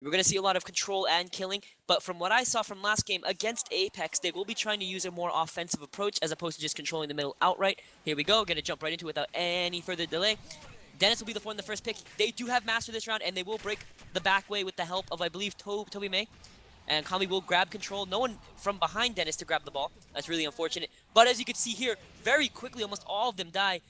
We're going to see a lot of control and killing, but from what I saw from last game against Apex, they will be trying to use a more offensive approach as opposed to just controlling the middle outright. Here we go, going to jump right into it without any further delay. Denis will be the one in the first pick. They do have Master this round, and they will break the back way with the help of, I believe, Toby May. And Kami will grab control. No one from behind Denis to grab the ball. That's really unfortunate. But as you can see here, very quickly, almost all of them die.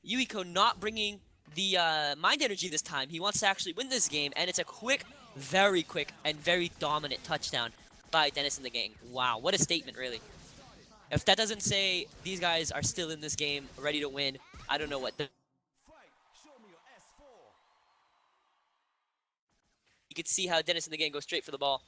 Yuiko not bringing the mind energy this time. He wants to actually win this game, and it's a quick, very quick, and very dominant touchdown by Denis and the gang. Wow, what a statement, really. If that doesn't say these guys are still in this game, ready to win, I don't know what. You can see how Denis and the gang go straight for the ball.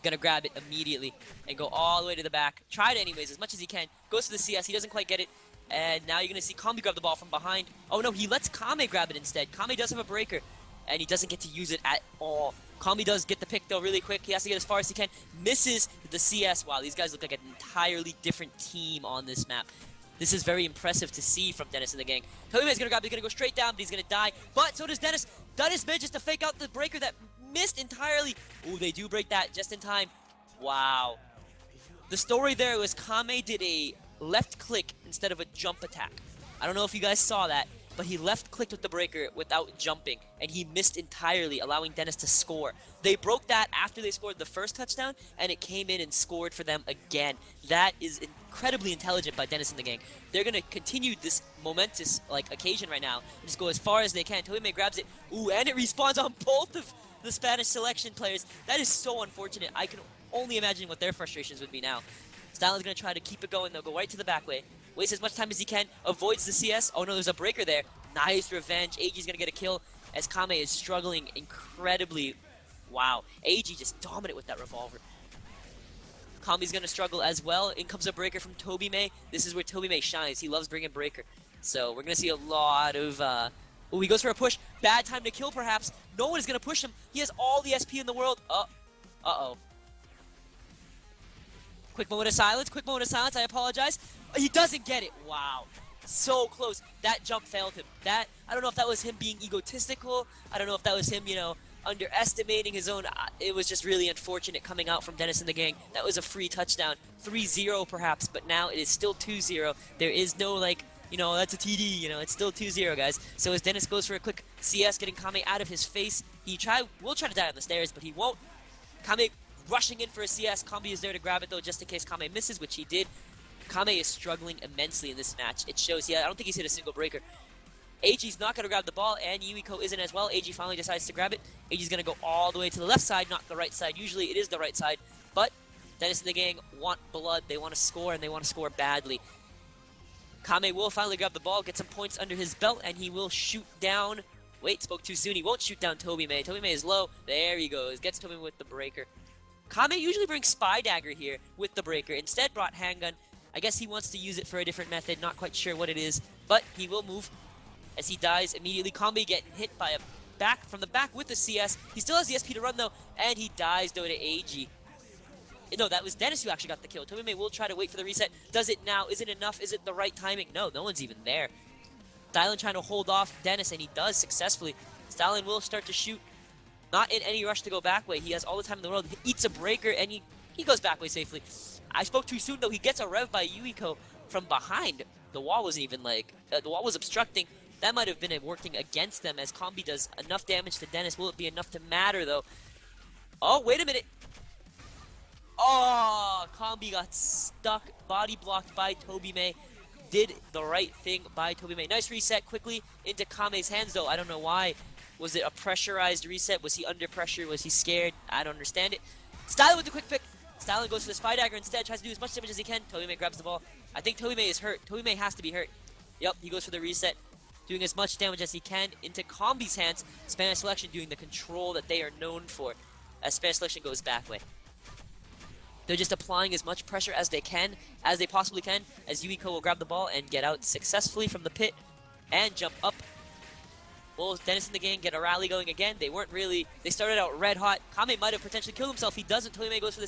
Gonna grab it immediately and go all the way to the back. Tried it anyways, as much as he can. Goes to the CS, he doesn't quite get it. And now you're gonna see Kami grab the ball from behind. Oh no, he lets Kame grab it instead. Kame does have a breaker, and he doesn't get to use it at all. Kami does get the pick though really quick. He has to get as far as he can. Misses the CS. Wow, these guys look like an entirely different team on this map. This is very impressive to see from Denis and the gang. Toby is gonna grab it, he's gonna go straight down, but he's gonna die. But so does Denis. Denis manages to fake out the breaker that missed entirely. Ooh, they do break that just in time. Wow. The story there was Kame did a left click instead of a jump attack. I don't know if you guys saw that, but he left clicked with the breaker without jumping, and he missed entirely, allowing Denis to score. They broke that after they scored the first touchdown, and it came in and scored for them again. That is incredibly intelligent by Denis and the gang. They're going to continue this momentous occasion right now and just go as far as they can. Toime grabs it. Ooh, and it respawns on both of the Spanish selection players. That is so unfortunate. I can only imagine what their frustrations would be now. Stylin's going to try to keep it going. They'll go right to the back way. Wastes as much time as he can. Avoids the CS. Oh no, there's a breaker there. Nice revenge. AG's going to get a kill as Kame is struggling incredibly. Wow. AG just dominant with that revolver. Kami's going to struggle as well. In comes a breaker from Toby May. This is where Toby May shines. He loves bringing breaker. So we're going to see a lot of... Ooh, he goes for a push. Bad time to kill, perhaps. No one is going to push him. He has all the SP in the world. Uh-oh. Quick moment of silence. Quick moment of silence. I apologize. He doesn't get it. Wow. So close. That jump failed him. I don't know if that was him being egotistical. I don't know if that was him, underestimating his own. It was just really unfortunate coming out from Denis and the gang. That was a free touchdown. 3-0 perhaps, but now it is still 2-0. There is no, that's a TD, it's still 2-0, guys. So as Denis goes for a quick CS, getting Kame out of his face, will try to die on the stairs, but he won't. Kame rushing in for a CS. Kambi is there to grab it, though, just in case Kame misses, which he did. Kame is struggling immensely in this match. It shows, I don't think he's hit a single breaker. AG's not going to grab the ball, and Yuiko isn't as well. AG finally decides to grab it. AG's going to go all the way to the left side, not the right side. Usually it is the right side, but Denis and the gang want blood. They want to score, and they want to score badly. Kame will finally grab the ball, get some points under his belt, and he will shoot down. Wait, spoke too soon. He won't shoot down Toby May. Toby May is low. There he goes. Gets Toby May with the breaker. Kame usually brings Spy Dagger here with the breaker. Instead brought Handgun. I guess he wants to use it for a different method. Not quite sure what it is, but he will move as he dies immediately. Kambi getting hit by from the back with the CS. He still has the SP to run, though, and he dies, though, to AG. No, that was Denis who actually got the kill. Toby May will try to wait for the reset. Does it now? Is it enough? Is it the right timing? No, no one's even there. Stylin trying to hold off Denis, and he does successfully. Stylin will start to shoot. Not in any rush to go back way. He has all the time in the world. He eats a breaker, and he goes back way safely. I spoke too soon, though. He gets a rev by Yuiko from behind. The wall wasn't even the wall was obstructing. That might have been working against them as Kambi does enough damage to Denis. Will it be enough to matter, though? Oh, wait a minute. Oh, Kambi got stuck, body blocked by Toby May. Did the right thing by Toby May. Nice reset quickly into Kame's hands, though. I don't know why. Was it a pressurized reset? Was he under pressure? Was he scared? I don't understand it. Stylin with the quick pick. Stylin goes for the Spy Dagger instead. Tries to do as much damage as he can. Toby May grabs the ball. I think Toby May is hurt. Toby May has to be hurt. Yep, he goes for the reset. Doing as much damage as he can into Kambi's hands. Spanish Selection doing the control that they are known for as Spanish Selection goes back way. They're just applying as much pressure as they can, as they possibly can, as Yuiko will grab the ball and get out successfully from the pit and jump up. Will Denis and the gang get a rally going again? They started out red hot. Kame might have potentially killed himself. He doesn't. Toime goes for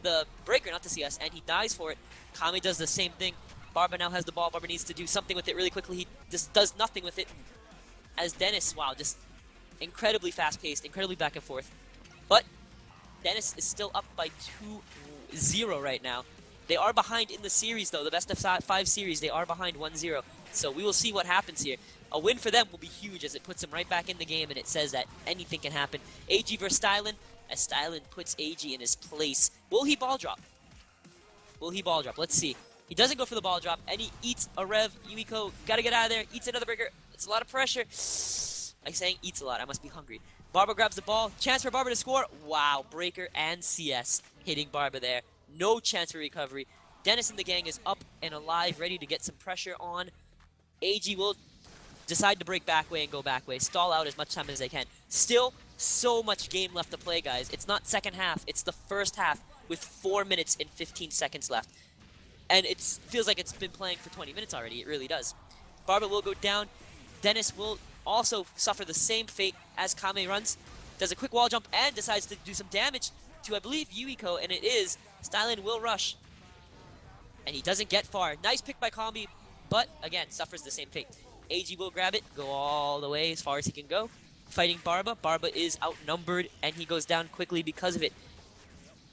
the breaker, not the CS, and he dies for it. Kame does the same thing. Barba now has the ball. Barba needs to do something with it really quickly. He just does nothing with it. As Denis, wow, just incredibly fast-paced, incredibly back and forth. But Dennis is still up by 2-0 right now. They are behind in the series, though. The best of 5 series, they are behind 1-0. So we will see what happens here. A win for them will be huge as it puts them right back in the game, and it says that anything can happen. AG versus Stylen, as Stylen puts AG in his place. Will he ball drop? Will he ball drop? Let's see. He doesn't go for the ball drop, and he eats a rev. Yuiko, gotta get out of there. Eats another breaker. It's a lot of pressure. I'm saying eats a lot. I must be hungry. Barba grabs the ball. Chance for Barba to score. Wow, breaker and CS hitting Barba there. No chance for recovery. Dennis and the gang is up and alive, ready to get some pressure on. AG will decide to break back way and go back way. Stall out as much time as they can. Still, so much game left to play, guys. It's not second half. It's the first half with 4 minutes and 15 seconds left. And it feels like it's been playing for 20 minutes already. It really does. Barba will go down. Dennis will also suffer the same fate as Kame runs. Does a quick wall jump and decides to do some damage to, I believe, Yuiko, and it is. Stylen will rush. And he doesn't get far. Nice pick by Combi, but again, suffers the same fate. AG will grab it, go all the way as far as he can go. Fighting Barba. Barba is outnumbered, and he goes down quickly because of it.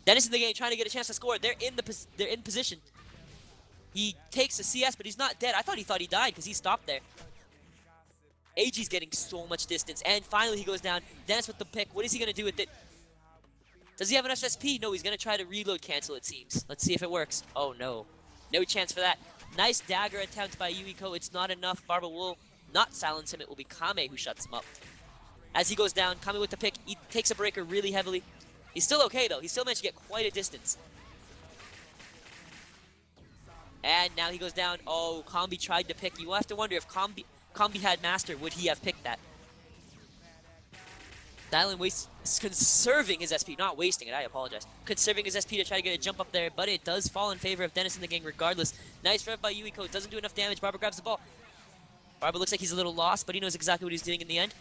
Dennis and the gang trying to get a chance to score. They're in position. He takes a CS, but he's not dead. I thought he died because he stopped there. AG's getting so much distance, and finally he goes down. Dennis with the pick. What is he going to do with it? Does he have an SSP? No, he's going to try to reload cancel, it seems. Let's see if it works. Oh, no. No chance for that. Nice dagger attempt by Yuiko. It's not enough. Barba will not silence him. It will be Kame who shuts him up. As he goes down, Kame with the pick. He takes a breaker really heavily. He's still okay, though. He still managed to get quite a distance. And now he goes down. Oh, Combi tried to pick. You have to wonder if Combi had Master, would he have picked that? Stylen is conserving his SP, not wasting it, I apologize. Conserving his SP to try to get a jump up there, but it does fall in favor of Dennis and the gang regardless. Nice rev by Yuiko, doesn't do enough damage. Barba grabs the ball. Barba looks like he's a little lost, but he knows exactly what he's doing in the end.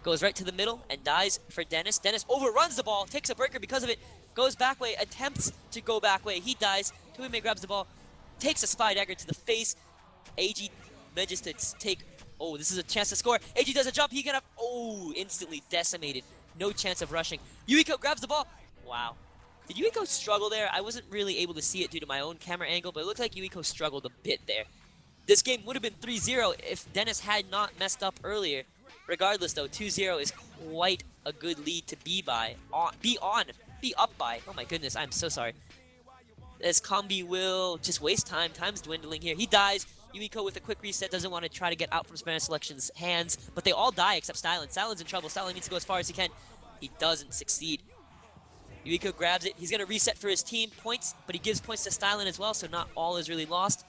Goes right to the middle and dies for Dennis. Dennis overruns the ball, takes a breaker because of it, goes back way, attempts to go back way. He dies. Tuime grabs the ball, takes a spy dagger to the face. AG manages to take... Oh, this is a chance to score. AG does a jump. He gonna... Oh, instantly decimated. No chance of rushing. Yuiko grabs the ball. Wow. Did Yuiko struggle there? I wasn't really able to see it due to my own camera angle, but it looked like Yuiko struggled a bit there. This game would have been 3-0 if Dennis had not messed up earlier. Regardless, though, 2-0 is quite a good lead to be up by. Oh my goodness, I'm so sorry. As Combi will just waste time. Time's dwindling here. He dies. Yuiko with a quick reset doesn't want to try to get out from Spanish Selection's hands, but they all die except Stylen. Stylen's in trouble. Stylen needs to go as far as he can. He doesn't succeed. Yuiko grabs it. He's going to reset for his team points, but he gives points to Stylen as well, so not all is really lost.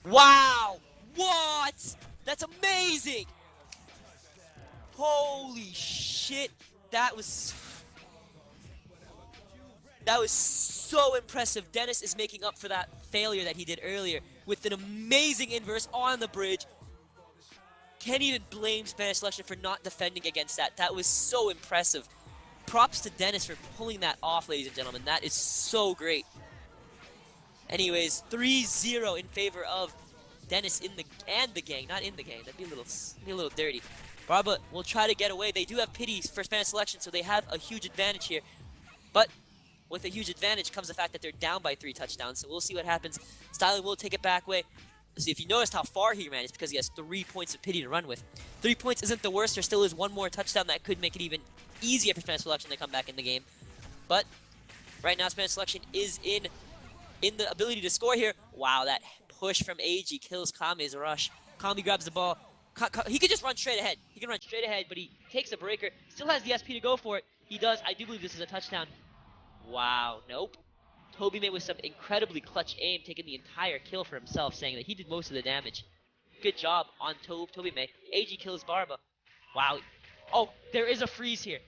Wow! What? That's amazing! Holy shit. That was so impressive. Dennis is making up for that failure that he did earlier with an amazing inverse on the bridge. Can't even blame Spanish Selection for not defending against that. That was so impressive. Props to Dennis for pulling that off, ladies and gentlemen. That is so great. Anyways, 3-0 in favor of Dennis and the gang. Not in the gang. That'd be a little dirty. Barba will try to get away. They do have pity for Spanish Selection, so they have a huge advantage here. But with a huge advantage comes the fact that they're down by 3 touchdowns, so we'll see what happens. Stylen will take it back way. See, if you noticed how far he ran, it's because he has 3 points of pity to run with. 3 points isn't the worst. There still is one more touchdown that could make it even easier for Spanish Selection to come back in the game. But right now, Spanish Selection is in the ability to score here. Wow, that push from AG kills Kame's rush. Kame grabs the ball. He could just run straight ahead. He can run straight ahead, but he takes a breaker. Still has the SP to go for it. He does. I do believe this is a touchdown. Wow, nope. Toby May with some incredibly clutch aim, taking the entire kill for himself, saying that he did most of the damage. Good job on Toby May. AG kills Barba. Wow. Oh, there is a freeze here.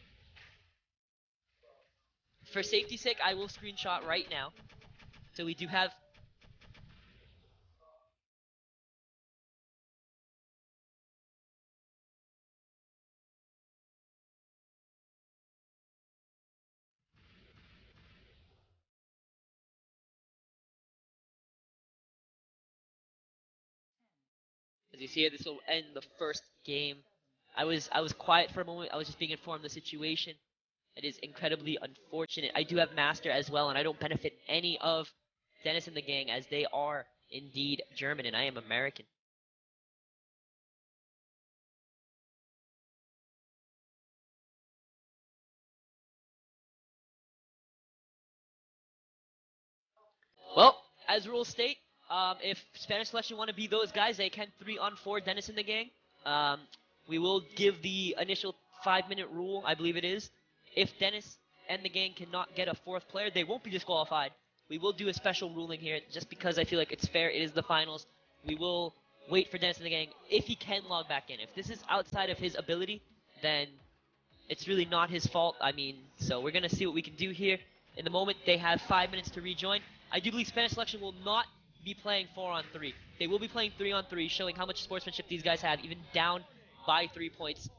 For safety's sake, I will screenshot right now. So we do have... As you see here, this will end the first game. I was quiet for a moment. I was just being informed of the situation. It is incredibly unfortunate. I do have Master as well, and I don't benefit any of Dennis and the gang, as they are indeed German, and I am American. Well, as rules state, if Spanish selection want to be those guys, they can 3-on-4 Dennis and the gang. We will give the initial 5-minute rule, I believe it is. If Dennis and the gang cannot get a 4th player, they won't be disqualified. We will do a special ruling here, just because I feel like it's fair. It is the finals. We will wait for Dennis and the gang if he can log back in. If this is outside of his ability, then it's really not his fault. I mean, so we're going to see what we can do here. In the moment, they have 5 minutes to rejoin. I do believe Spanish selection will not be playing 4-on-3. They will be playing 3-on-3, showing how much sportsmanship these guys have, even down by 3 points.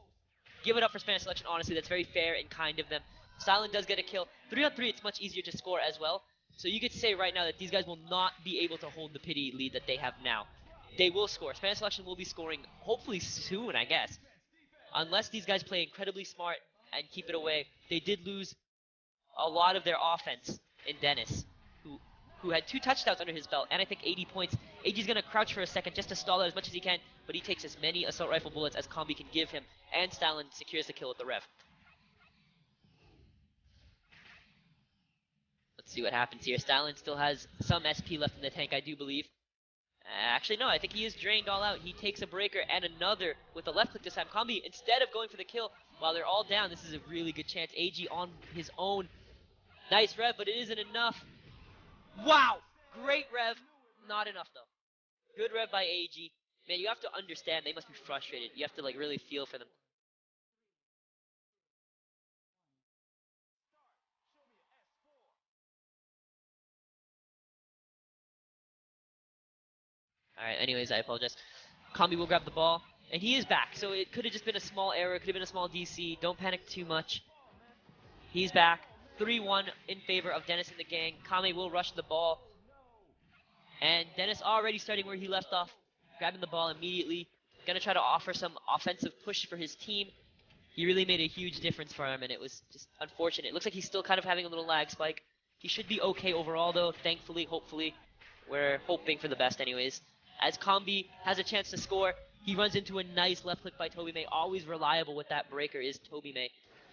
Give it up for Spanish selection, honestly. That's very fair and kind of them. Stylen does get a kill. 3-on-3, it's much easier to score as well. So you get to say right now that these guys will not be able to hold the pity lead that they have now. They will score. Spanish selection will be scoring, hopefully soon, I guess. Unless these guys play incredibly smart and keep it away. They did lose a lot of their offense in Dennis, who had 2 touchdowns under his belt, and I think 80 points. AG's going to crouch for a second just to stall out as much as he can, but he takes as many assault rifle bullets as Combi can give him, and Stylen secures the kill with the rev. Let's see what happens here. Stylen still has some SP left in the tank, I do believe. Actually, no, I think he is drained all out. He takes a breaker and another with the left click this time. Combi, instead of going for the kill while they're all down, this is a really good chance. AG on his own. Nice rev, but it isn't enough. Wow! Great rev. Not enough, though. Good rev by AG. Man, you have to understand, they must be frustrated. You have to, like, really feel for them. Alright, anyways, I apologize. Combi will grab the ball, and he is back. So it could have just been a small error. It could have been a small DC. Don't panic too much. He's back. 3-1 in favor of Dennis and the gang. Kame will rush the ball. And Dennis already starting where he left off, grabbing the ball immediately. Gonna try to offer some offensive push for his team. He really made a huge difference for him, and it was just unfortunate. It looks like he's still kind of having a little lag spike. He should be okay overall, though, thankfully, hopefully. We're hoping for the best anyways. As Combi has a chance to score, he runs into a nice left click by Toby May. Always reliable with that breaker is Toby May.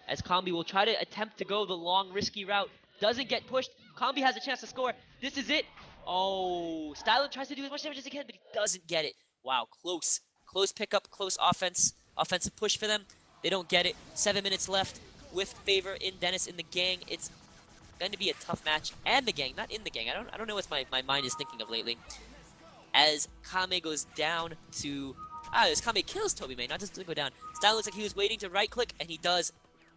As Combi will try to attempt to go the long, risky route. Doesn't get pushed. Combi has a chance to score. This is it. Oh, Stylen tries to do as much damage as he can, but he doesn't get it. Wow, close. Close pickup, close offense. Offensive push for them. They don't get it. 7 minutes left with favor in Dennis in the gang. It's going to be a tough match. And the gang, not in the gang. I don't know what my mind is thinking of lately. As Kame goes down to... as Kame kills Toby May, not just to go down. Stylen looks like he was waiting to right click, and he does.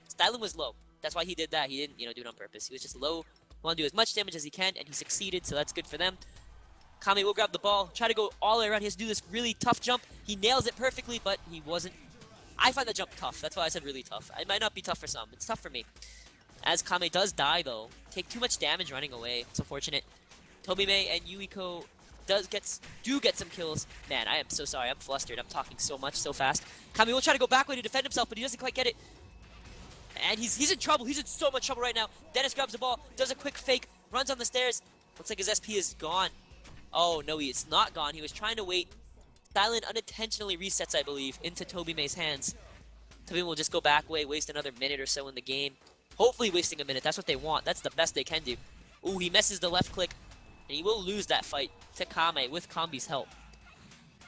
Stylen was low. That's why he did that. He didn't, do it on purpose. He was just low. Want to do as much damage as he can, and he succeeded, so that's good for them. Kame will grab the ball, try to go all the way around. He has to do this really tough jump. He nails it perfectly, but he wasn't. I find the jump tough. That's why I said really tough. It might not be tough for some. It's tough for me. As Kame does die, though, take too much damage running away. It's unfortunate. Toby May and Yuiko do get some kills. Man, I am so sorry. I'm flustered. I'm talking so much, so fast. Kame will try to go backward to defend himself, but he doesn't quite get it. And he's in trouble. He's in so much trouble right now. Dennis grabs the ball, does a quick fake, runs on the stairs. Looks like his SP is gone. Oh, no, it's not gone. He was trying to wait. Stylen unintentionally resets, I believe, into Toby May's hands. Toby May will just go back way, waste another minute or so in the game. Hopefully wasting a minute. That's what they want. That's the best they can do. Ooh, he messes the left click, and he will lose that fight to Kame with Combi's help.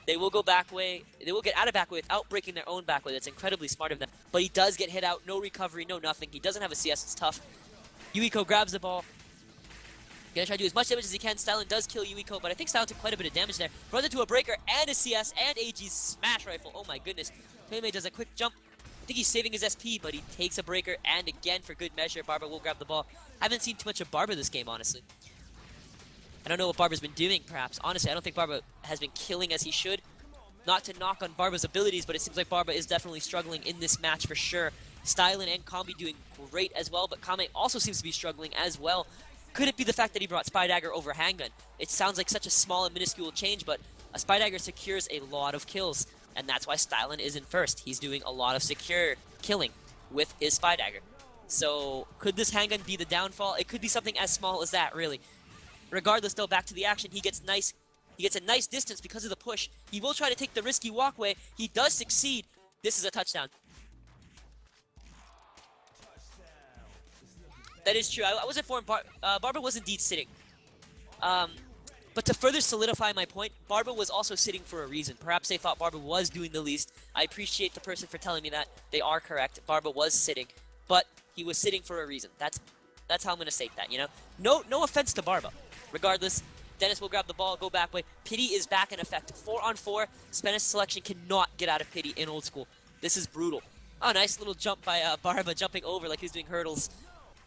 They will go back way. They will get out of back way without breaking their own back way. That's incredibly smart of them. But he does get hit out. No recovery, no nothing. He doesn't have a CS. It's tough. Yuiko grabs the ball. Gonna try to do as much damage as he can. Stylen does kill Yuiko, but I think Stylen took quite a bit of damage there. Runs into a breaker and a CS and AG's smash rifle. Oh my goodness. Toby does a quick jump. I think he's saving his SP, but he takes a breaker. And again, for good measure, Barba will grab the ball. Haven't seen too much of Barba this game, honestly. I don't know what Barba's been doing, perhaps. Honestly, I don't think Barba has been killing as he should. Not to knock on Barba's abilities, but it seems like Barba is definitely struggling in this match for sure. Stylen and Combi doing great as well, but Kame also seems to be struggling as well. Could it be the fact that he brought Spy Dagger over Handgun? It sounds like such a small and minuscule change, but a Spy Dagger secures a lot of kills, and that's why Stylen is in first. He's doing a lot of secure killing with his Spy Dagger. So could this handgun be the downfall? It could be something as small as that, really. Regardless, though, back to the action. He gets a nice distance because of the push. He will try to take the risky walkway. He does succeed. This is a touchdown. That is true. I was informed Barba was indeed sitting. But to further solidify my point, Barba was also sitting for a reason. Perhaps they thought Barba was doing the least. I appreciate the person for telling me that. They are correct. Barba was sitting, but he was sitting for a reason. That's how I'm going to state that, you know? No offense to Barba. Regardless, Denis will grab the ball, go back way. Pity is back in effect. 4-on-4. Spanish selection cannot get out of Pity in old school. This is brutal. Oh, nice little jump by Barba, jumping over like he's doing hurdles.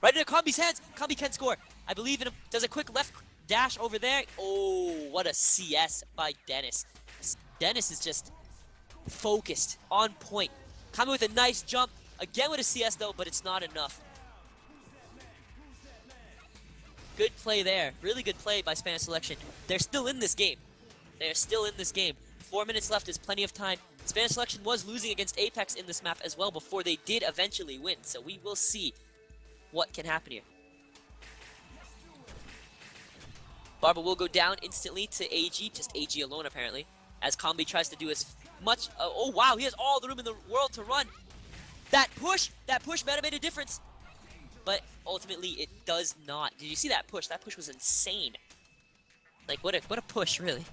Right into Combi's hands. Combi can score. I believe in him. Does a quick left dash over there. Oh, what a CS by Denis. Denis is just focused, on point. Combi with a nice jump. Again with a CS though, but it's not enough. Good play there. Really good play by Spanish selection. They're still in this game. 4 minutes left is plenty of time. Spanish selection was losing against Apex in this map as well before they did eventually win. So we will see what can happen here. Barba will go down instantly to AG, just AG alone apparently, as Combi tries to do as much. Oh wow, he has all the room in the world to run. That push might have made a difference, but ultimately it does not. Did you see that push? That push was insane. Like what a push, really.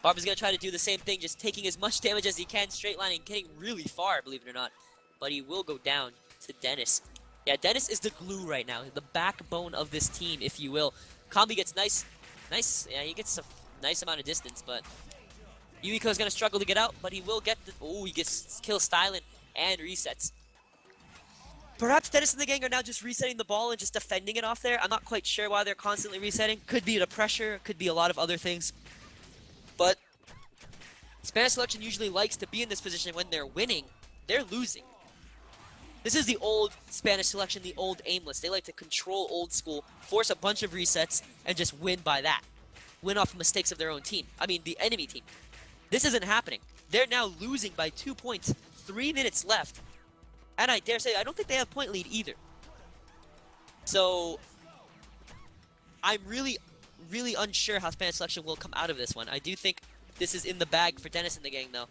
Barba's gonna try to do the same thing, just taking as much damage as he can, straight lining, getting really far, believe it or not. But he will go down to Denis. Yeah, Denis is the glue right now, the backbone of this team, if you will. Combi gets nice, yeah, he gets a nice amount of distance, but Yuiko's gonna struggle to get out, but he will get the, oh, he gets kill Stylen and resets. Perhaps Denis and the gang are now just resetting the ball and just defending it off there. I'm not quite sure why they're constantly resetting. Could be the pressure, could be a lot of other things. But Spanish selection usually likes to be in this position when they're winning. They're losing. This is the old Spanish selection, the old aimless. They like to control old school, force a bunch of resets, and just win by that. Win off mistakes of their own team. I mean, the enemy team. This isn't happening. They're now losing by 2 points. 3 minutes left. And I dare say, I don't think they have point lead either. So, I'm really unsure how Spanish selection will come out of this one. I do think this is in the bag for Denis and the gang, though.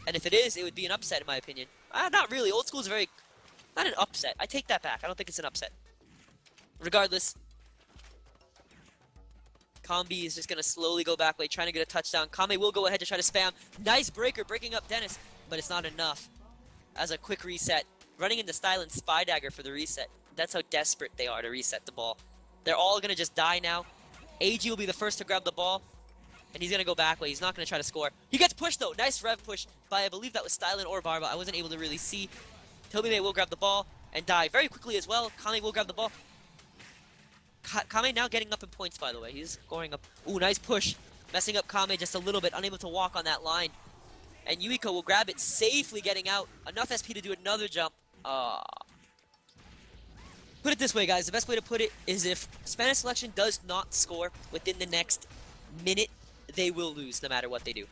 And if it is, it would be an upset, in my opinion. Not really. Old school is very... Not an upset. I take that back. I don't think it's an upset. Regardless, Combi is just going to slowly go back way, trying to get a touchdown. Kame will go ahead to try to spam. Nice breaker, breaking up Denis, but it's not enough. As a quick reset. Running into Stylen Spy Dagger for the reset. That's how desperate they are to reset the ball. They're all going to just die now. AG will be the first to grab the ball. And he's going to go back way. He's not going to try to score. He gets pushed, though. Nice rev push by, I believe that was Stylen or Barba. I wasn't able to really see. Tobime will grab the ball and die very quickly as well. Kame will grab the ball. Kame now getting up in points, by the way. He's scoring up. Ooh, nice push. Messing up Kame just a little bit. Unable to walk on that line. And Yuiko will grab it, safely getting out. Enough SP to do another jump. Put it this way, guys. The best way to put it is if Spanish selection does not score within the next minute, they will lose no matter what they do.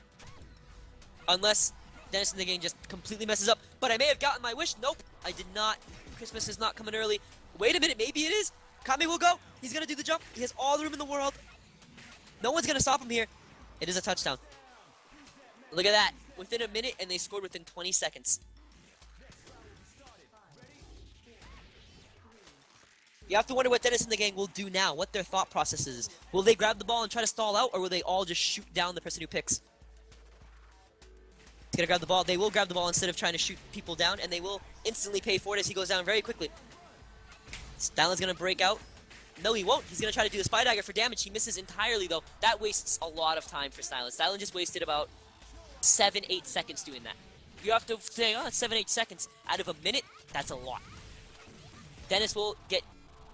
Unless Denis and the gang just completely messes up. But I may have gotten my wish. Nope, I did not. Christmas is not coming early. Wait a minute, maybe it is. Kame will go. He's going to do the jump. He has all the room in the world. No one's going to stop him here. It is a touchdown. Look at that. Within a minute, and they scored within 20 seconds. You have to wonder what Denis and the gang will do now, what their thought process is. Will they grab the ball and try to stall out, or will they all just shoot down the person who picks? He's going to grab the ball. They will grab the ball instead of trying to shoot people down, and they will instantly pay for it as he goes down very quickly. Stylen's going to break out. No, he won't. He's going to try to do the Spy Dagger for damage. He misses entirely, though. That wastes a lot of time for Stylen. Stylen just wasted about 7-8 seconds doing that. You have to say, oh, it's 7-8 seconds. Out of a minute, that's a lot. Denis will get...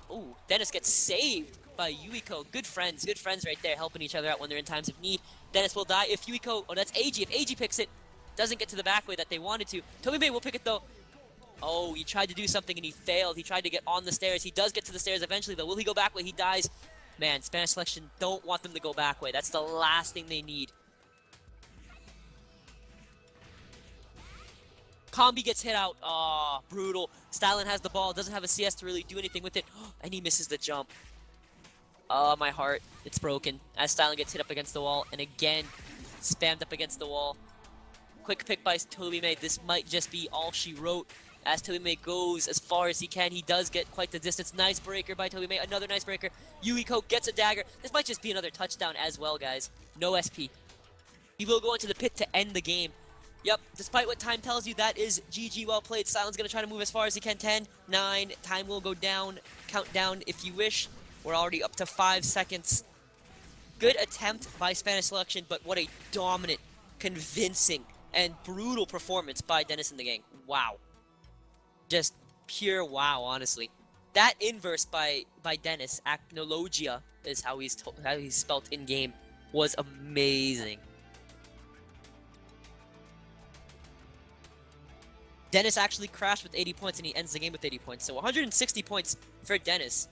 Ooh, Denis gets saved by Yuiko. Good friends right there, helping each other out when they're in times of need. Denis will die if Yuiko... Oh, that's AG. If AG picks it, doesn't get to the back way that they wanted to. Tobime will pick it, though. Oh, he tried to do something and he failed. He tried to get on the stairs. He does get to the stairs eventually, though. Will he go back way? He dies. Man, Spanish selection don't want them to go back way. That's the last thing they need. Combi gets hit out. Oh, brutal. Stylen has the ball, doesn't have a CS to really do anything with it, and he misses the jump. Oh, my heart. It's broken as Stylen gets hit up against the wall, and again, spammed up against the wall. Quick pick by Tobime. This might just be all she wrote. As Tobime goes as far as he can, he does get quite the distance. Nice breaker by Tobime. Another nice breaker. Yuiko gets a dagger. This might just be another touchdown as well, guys. No SP. He will go into the pit to end the game. Yep, despite what time tells you, that is GG. Well played. Stylen's going to try to move as far as he can. 10, 9. Time will go down. Count down if you wish. We're already up to 5 seconds. Good attempt by Spanish Selection, but what a dominant, convincing, and brutal performance by DenisAndTheGang. Wow. Just pure wow, honestly. That inverse by Denis, Acnologia is how he's spelt in game, was amazing. Denis actually crashed with 80 points and he ends the game with 80 points. So 160 points for Denis.